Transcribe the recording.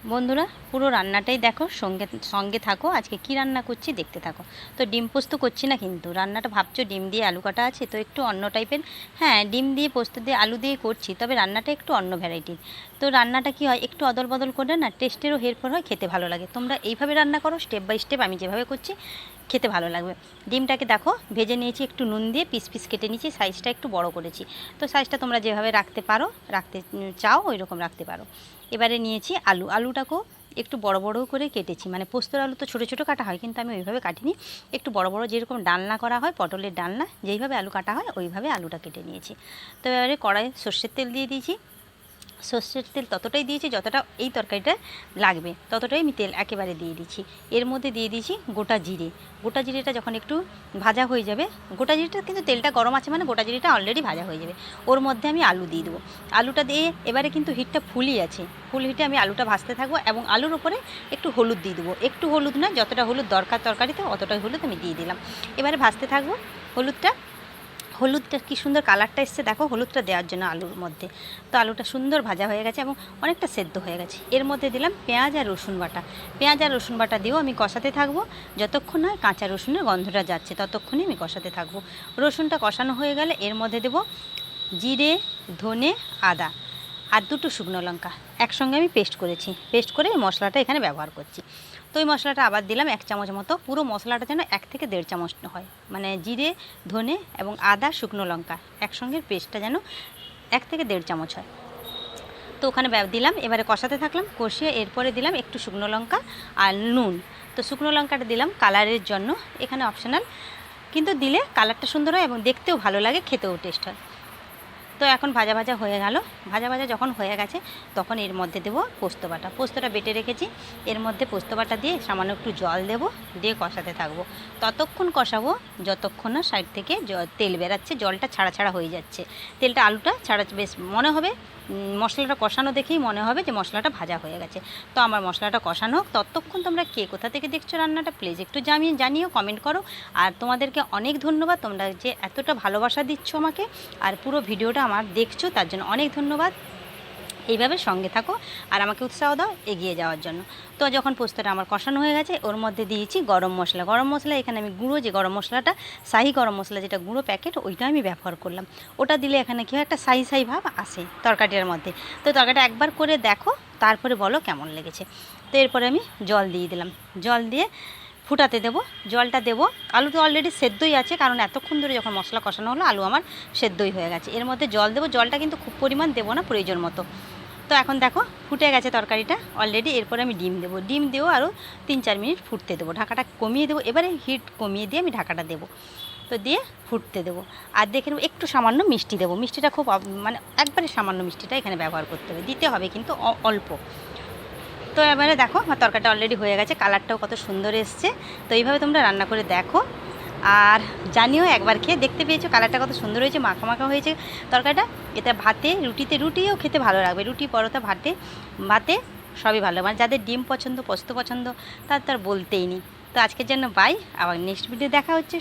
বন্ধুরা পুরো রান্নাটাই দেখো, সঙ্গে সঙ্গে থাকো। আজকে কি রান্না করছি দেখতে থাকো। তো ডিম পোস্ত করছি না, কিন্তু রান্নাটা ভাবছো ডিম দিয়ে আলু কাটা আছে তো একটু অন্য টাইপের। হ্যাঁ, ডিম দিয়ে পোস্ত দিয়ে আলু দিয়ে করছি, তবে রান্নাটা একটু অন্য ভ্যারাইটির। তো রান্নাটা কি হয়, একটু অদল বদল করে না টেস্টেরও হেরফের হয়, খেতে ভালো লাগে। তোমরা এইভাবে রান্না করো, স্টেপ বাই স্টেপ আমি যেভাবে করছি, খেতে ভালো লাগবে। ডিমটাকে দেখো ভেজে নিয়েছি, একটু নুন দিয়ে পিস পিস কেটে নিয়েছি, সাইজটা একটু বড় করেছি। তো সাইজটা তোমরা যেভাবে রাখতে পারো, রাখতে চাও ওই রকম রাখতে পারো। এবারে নিয়েছি আলুটাকেও একটু বড় বড় করে কেটেছি। মানে পোস্তর আলু তো ছোটো ছোটো কাটা হয়, কিন্তু আমি ওইভাবে কাটিনি, একটু বড় বড় যেরকম ডালনা করা হয়, পটলের ডালনা যেইভাবে আলু কাটা হয় ওইভাবে আলুটা কেটে নিয়েছি। তো এবারে কড়াইয়ে সর্ষের তেল দিয়ে দিয়েছি। সর্ষের তেল ততটাই দিয়েছি যতটা এই তরকারিটা লাগবে, ততটাই আমি তেল একেবারে দিয়ে দিচ্ছি। এর মধ্যে দিয়ে দিয়েছি গোটা জিরে। গোটা জিরেটা যখন একটু ভাজা হয়ে যাবে, গোটা জিরেটা কিন্তু তেলটা গরম আছে মানে গোটা জিরেটা অলরেডি ভাজা হয়ে যাবে। ওর মধ্যে আমি আলু দিয়ে দেবো। আলুটা দিয়ে এবারে কিন্তু হিটটা ফুলই আছে, ফুল হিটে আমি আলুটা ভাজতে থাকবো এবং আলুর উপরে একটু হলুদ দিয়ে দেবো। একটু হলুদ না, যতটা হলুদ দরকার তরকারিতে অতটাই হলুদ আমি দিয়ে দিলাম। এবারে ভাজতে থাকবো। হলুদটা কি সুন্দর কালারটা এসছে দেখো, হলুদটা দেওয়ার জন্য আলুর মধ্যে। তো আলুটা সুন্দর ভাজা হয়ে গেছে এবং অনেকটা সেদ্ধ হয়ে গেছে। এর মধ্যে দিলাম পেঁয়াজ আর রসুন বাটা। পেঁয়াজ আর রসুন বাটা দিয়েও আমি কষাতে থাকবো, যতক্ষণ না কাঁচা রসুনের গন্ধটা যাচ্ছে ততক্ষণই আমি কষাতে থাকবো। রসুনটা কষানো হয়ে গেলে এর মধ্যে দেবো জিরে, ধনে, আদা আর দুটো শুকনো লঙ্কা একসঙ্গে আমি পেস্ট করেছি। পেস্ট করে এই মশলাটা এখানে ব্যবহার করছি। তো এই মশলাটা আবার দিলাম 1 চামচ মতো। পুরো মশলাটা যেন 1 থেকে 1.5 চামচ হয়, মানে জিরে, ধনে এবং আদা, শুকনো লঙ্কা একসঙ্গে পেস্টটা যেন 1 থেকে 1.5 চামচ হয়। তো ওখানে দিলাম, এবারে কষাতে থাকলাম। কষিয়ে এরপরে দিলাম একটু শুকনো লঙ্কা আর নুন। তো শুকনো লঙ্কাটা দিলাম কালারের জন্য, এখানে অপশনাল, কিন্তু দিলে কালারটা সুন্দর হয় এবং দেখতেও ভালো লাগে, খেতেও টেস্ট হয়। তো এখন ভাজা ভাজা হয়ে গেল। ভাজা ভাজা যখন হয়ে গেছে তখন এর মধ্যে দেবো পোস্ত বাটা। পোস্তটা বেটে রেখেছি, এর মধ্যে পোস্ত বাটা দিয়ে সামান্য একটু জল দেবো, দিয়ে কষাতে থাকবো। ততক্ষণ কষাবো যতক্ষণ না সাইড থেকে তেল বেরাচ্ছে, জলটা ছাড়া ছাড়া হয়ে যাচ্ছে। তেলটা আলুটা ছাড়া বেশ মনে হবে, মশলাটা কষানো দেখেই মনে হবে যে মশলাটা ভাজা হয়ে গেছে। তো আমার মশলাটা কষানো হোক, ততক্ষণ তোমরা কে কোথা থেকে দেখছো রান্নাটা প্লিজ একটু জানিও, কমেন্ট করো। আর তোমাদেরকে অনেক ধন্যবাদ, তোমরা যে এতটা ভালোবাসা দিচ্ছ আমাকে আর পুরো ভিডিওটা আমার দেখছো, তার জন্য অনেক ধন্যবাদ। এইভাবে সঙ্গে থাকো আর আমাকে উৎসাহ দাও এগিয়ে যাওয়ার জন্য। তো যখন পোস্তটা আমার কষানো হয়ে গেছে, ওর মধ্যে দিয়েছি গরম মশলা। গরম মশলা এখানে আমি গুঁড়ো যে গরম মশলাটা, শাহি গরম মশলা যেটা গুঁড়ো প্যাকেট, ওইটা আমি ব্যবহার করলাম। ওটা দিলে এখানে কী হয়, একটা শাহি ভাব আসে তরকারিটার মধ্যে। তো তরকারিটা একবার করে দেখো, তারপরে বলো কেমন লেগেছে। তো এরপরে আমি জল দিয়ে দিলাম। জল দিয়ে ফুটাতে দেবো। জলটা দেবো, আলু তো অলরেডি সেদ্ধই আছে, কারণ এতক্ষণ ধরে যখন মশলা কষানো হলো আলু আমার সেদ্ধই হয়ে গেছে। এর মধ্যে জল দেবো, জলটা কিন্তু খুব পরিমাণ দেবো না, প্রয়োজন মতো। তো এখন দেখো ফুটে গেছে তরকারিটা অলরেডি। এরপরে আমি ডিম দেবো। ডিম দিয়েও আরও 3-4 মিনিট ফুটতে দেবো, ঢাকাটা কমিয়ে দেবো। এবারে হিট কমিয়ে দিয়ে আমি ঢাকাটা দেবো। তো দিয়ে ফুটতে দেবো। আর দেখে নেবো একটু সামান্য মিষ্টি দেবো। মিষ্টিটা খুব মানে একবারে সামান্য মিষ্টিটা এখানে ব্যবহার করতে হবে, দিতে হবে কিন্তু অল্প। তো এবারে দেখো আমার তরকারিটা অলরেডি হয়ে গেছে, কালারটাও কত সুন্দর এসছে। তো এইভাবে তোমরা রান্না করে দেখো আর জানিও, একবার খেয়ে দেখতে পেয়েছো কালারটা কত সুন্দর হয়েছে, মাখা মাখা হয়েছে তরকারিটা। এটা ভাতে, রুটিও খেতে ভালো লাগবে। রুটি, পরোটা, ভাতে সবই ভালো। মানে যাদের ডিম পছন্দ, পোস্ত পছন্দ, তার বলতেই নেই। তো আজকের জন্য বাই, আবার নেক্সট ভিডিও দেখা হচ্ছে।